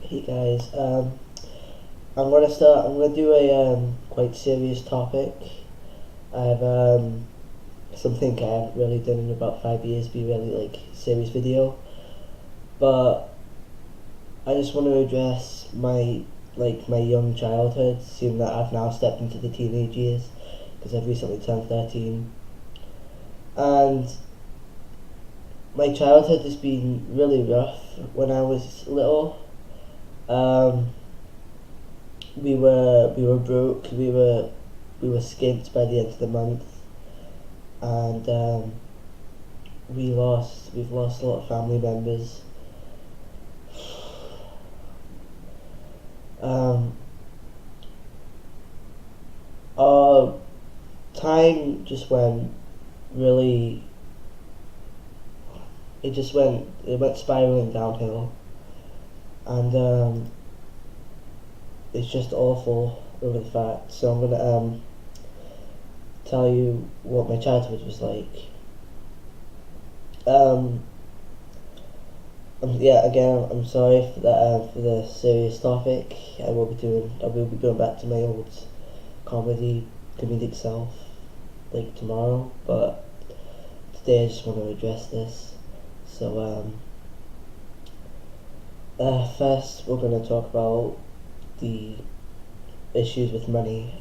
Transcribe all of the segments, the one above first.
Hey guys, I'm gonna do a quite serious topic. I've something I haven't really done in about 5 years, be really like serious video. But I just want to address my young childhood, seeing that I've now stepped into the teenage years because I've recently turned 13, and my childhood has been really rough. When I was little, um, we were broke. We were skint by the end of the month, and we've lost a lot of family members. Um, our time just went really. It went spiraling downhill, and it's just awful over the fact. So I'm gonna tell you what my childhood was like. Um, yeah, again, I'm sorry for that for the serious topic. I will be going back to my old comedic self like tomorrow, but today I just want to address this. So first we're going to talk about the issues with money.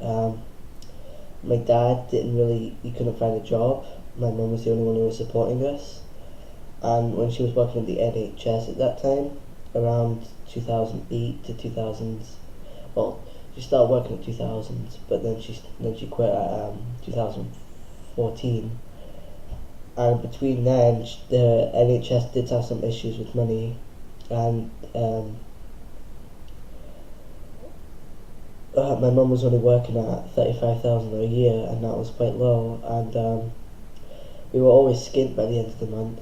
My dad he couldn't find a job. My mum was the only one who was supporting us. And when she was working at the NHS at that time, around 2008 to 2000, well, she started working at 2000, but then she quit at 2014. And between then, the NHS did have some issues with money, and my mum was only working at 35,000 a year, and that was quite low. And we were always skint by the end of the month.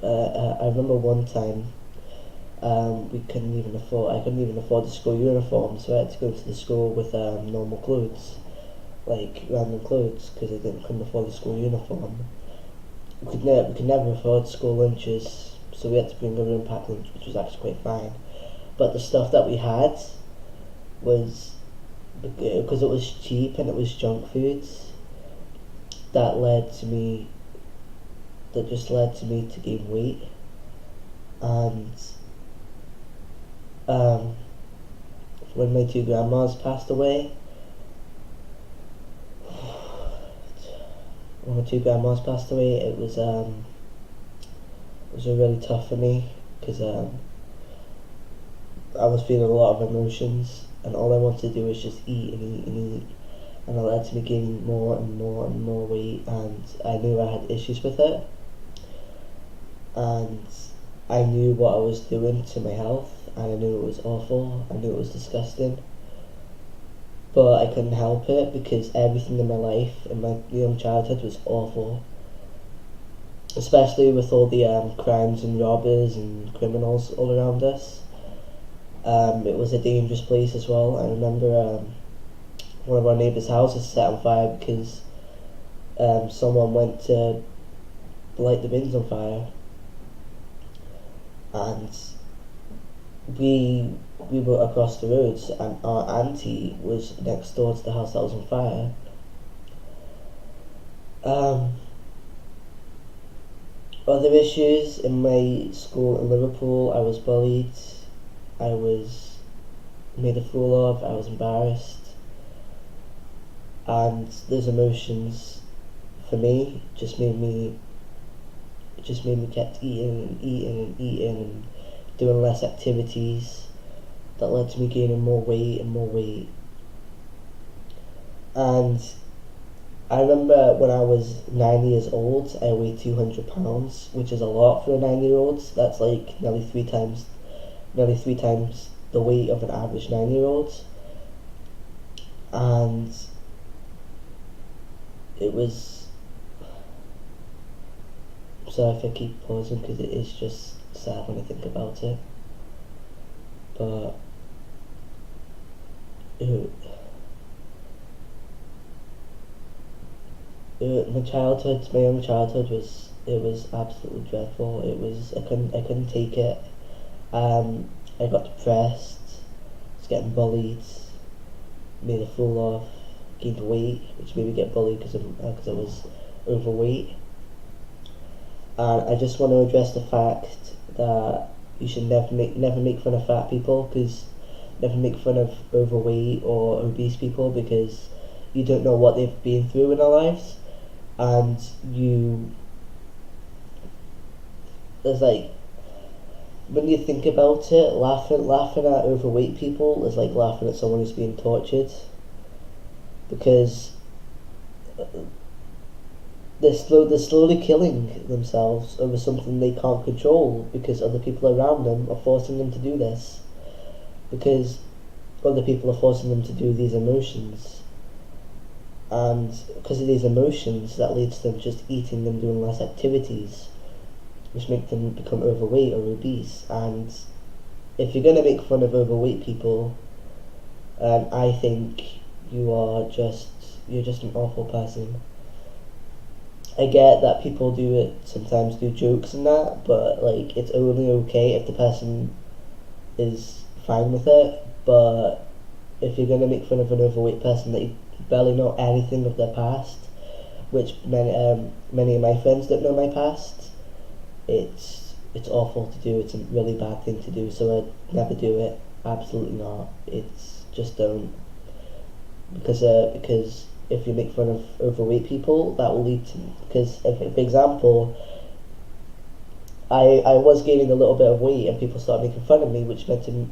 I remember one time I couldn't even afford the school uniform, so I had to go to the school with normal clothes, like random clothes, because couldn't afford the school uniform. We could never afford school lunches, so we had to bring our own packed lunch, which was actually quite fine. But the stuff that we had was, because it was cheap and it was junk foods, that led to me that just led to me to gain weight. And um, when my two grandmas passed away, it was really tough for me because I was feeling a lot of emotions, and all I wanted to do was just eat and eat and eat, and it led to me gaining more and more and more weight, and I knew I had issues with it, and I knew what I was doing to my health, and I knew it was awful. I knew it was disgusting, but I couldn't help it because everything in my life in my young childhood was awful. Especially with all the crimes and robbers and criminals all around us. It was a dangerous place as well. I remember one of our neighbours' houses set on fire because someone went to light the bins on fire, and we we were across the roads, and our auntie was next door to the house that was on fire. Um, Other issues in my school in Liverpool, I was bullied, I was made a fool of, I was embarrassed, and those emotions for me just made me kept eating and eating and eating and doing less activities that led to me gaining more weight and more weight. And I remember when I was 9 years old, I weighed 200 pounds, which is a lot for a 9-year-old. That's like nearly three times the weight of an average 9-year-old. And it was, sorry if I keep pausing because it is just sad when I think about it. But it, my young childhood was absolutely dreadful. I couldn't take it. Um, I got depressed, was getting bullied, made a fool of, gained weight, which made me get bullied because I was overweight. And I just want to address the fact that you should never make fun of fat people, because never make fun of overweight or obese people, because you don't know what they've been through in their lives, and there's like, when you think about it, laughing at overweight people is like laughing at someone who's being tortured, because they're slowly killing themselves over something they can't control, because other people around them are forcing them to do this, because other people are forcing them to do these emotions, and because of these emotions that leads to them just eating and doing less activities, which make them become overweight or obese. And if you're going to make fun of overweight people, I think you're just an awful person. I get that people sometimes do jokes and that, but like, it's only okay if the person is fine with it. But if you're gonna make fun of an overweight person that you barely know anything of their past, which many of my friends don't know my past, it's awful to do. It's a really bad thing to do. So I'd never do it. Absolutely not. It's just don't, because if you make fun of overweight people, that will lead to, because if, for example, I was gaining a little bit of weight and people started making fun of me, which led to me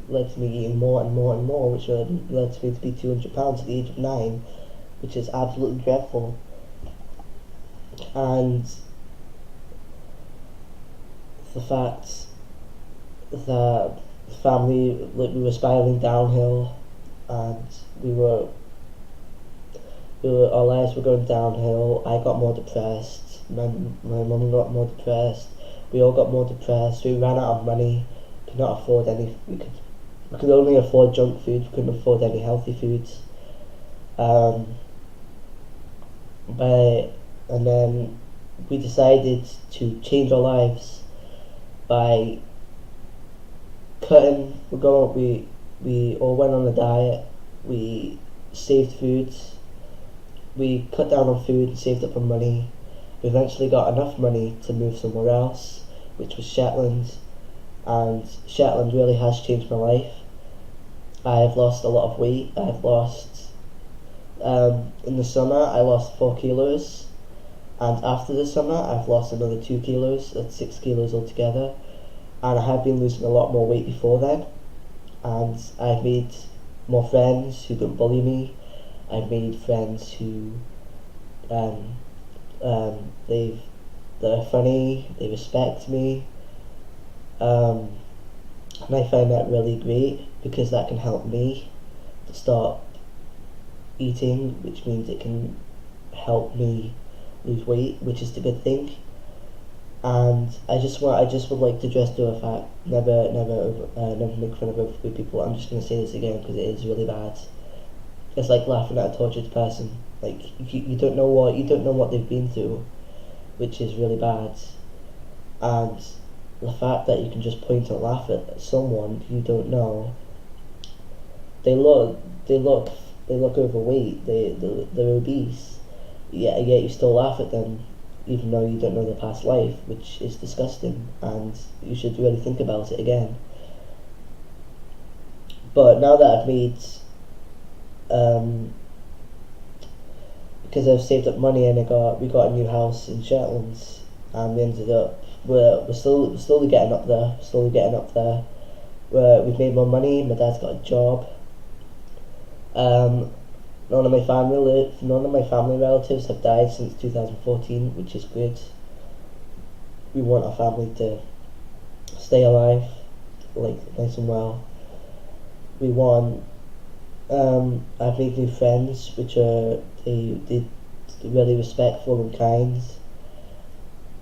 eating more and more and more, which led to me to be 200 pounds at the age of 9, which is absolutely dreadful. And the fact that family, like, we were spiraling downhill, and our lives were going downhill. I got more depressed. My mum got more depressed. We all got more depressed. We ran out of money. Could not afford any. We could only afford junk food. We couldn't afford any healthy foods. And then we decided to change our lives by cutting. We all went on a diet. We saved food. We cut down on food and saved up on money. We eventually got enough money to move somewhere else, which was Shetland, and Shetland really has changed my life. I've lost a lot of weight. In the summer I lost 4 kilos, and after the summer I've lost another 2 kilos, that's 6 kilos altogether, and I have been losing a lot more weight before then, and I've made more friends who don't bully me. I've made friends who they're funny, they respect me, and I find that really great, because that can help me to start eating, which means it can help me lose weight, which is the good thing. And I just would like to address the fact, never make fun of overweight people. I'm just going to say this again because it is really bad. It's like laughing at a tortured person. Like, you don't know what they've been through, which is really bad. And the fact that you can just point and laugh at someone you don't know, they look overweight, they're obese, yet you still laugh at them, even though you don't know their past life, which is disgusting, and you should really think about it again. But now that I've made because I've saved up money, and we got a new house in Shetland, and we're slowly getting up there. We've made more money. My dad's got a job. None of my family relatives have died since 2014, which is good. We want our family to stay alive, like, nice and well. We want. I've made new friends, which are they really respectful and kind,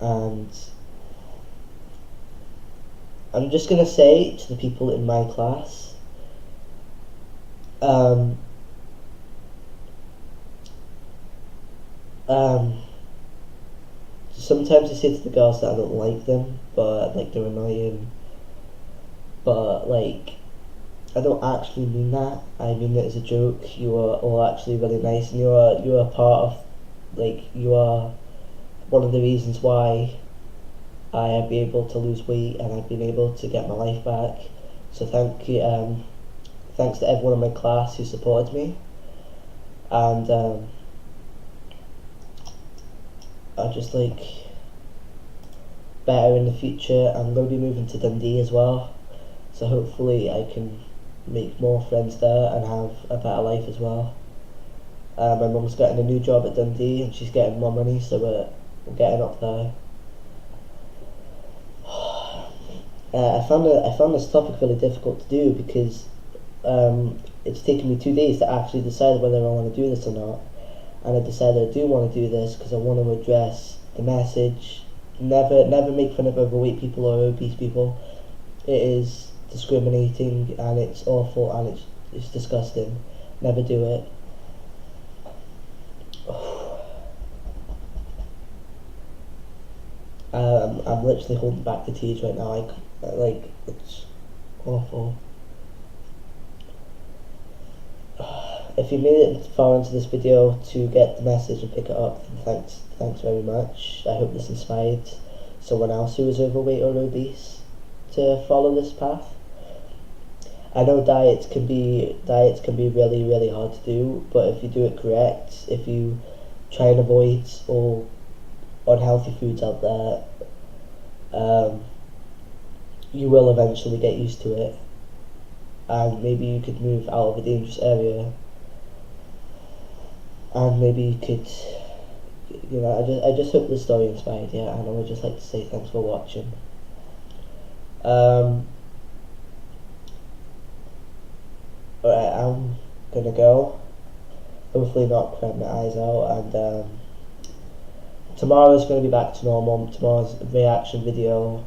and I'm just gonna say to the people in my class, sometimes I say to the girls that I don't like them, but like, they're annoying. but like I don't actually mean that. I mean it as a joke. You are all actually really nice, and you are a part of, like, you are one of the reasons why I have been able to lose weight and I've been able to get my life back. So thank you. Thanks to everyone in my class who supported me, and I just like better in the future. I'm going to be moving to Dundee as well, so hopefully I can make more friends there and have a better life as well. My mum's getting a new job at Dundee and she's getting more money, so we're getting up there. I found this topic really difficult to do because it's taken me 2 days to actually decide whether I want to do this or not. And I decided I do want to do this because I want to address the message. Never make fun of overweight people or obese people. It is discriminating and it's awful and it's disgusting. Never do it. I'm literally holding back the tears right now. It's awful. If you made it far into this video to get the message and pick it up, then thanks very much. I hope this inspired someone else who is overweight or obese to follow this path. I know diets can be really hard to do, but if you do it correct, if you try and avoid all unhealthy foods out there, you will eventually get used to it, and maybe you could move out of a dangerous area, and maybe you could, I just hope this story inspired you, and I would just like to say thanks for watching. Alright, I'm gonna go. Hopefully not crying my eyes out, and tomorrow's gonna be back to normal. Tomorrow's a reaction video.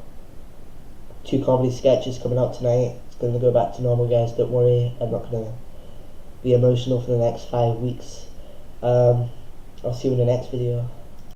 2 comedy sketches coming out tonight. It's gonna go back to normal, guys. Don't worry. I'm not gonna be emotional for the next 5 weeks. I'll see you in the next video.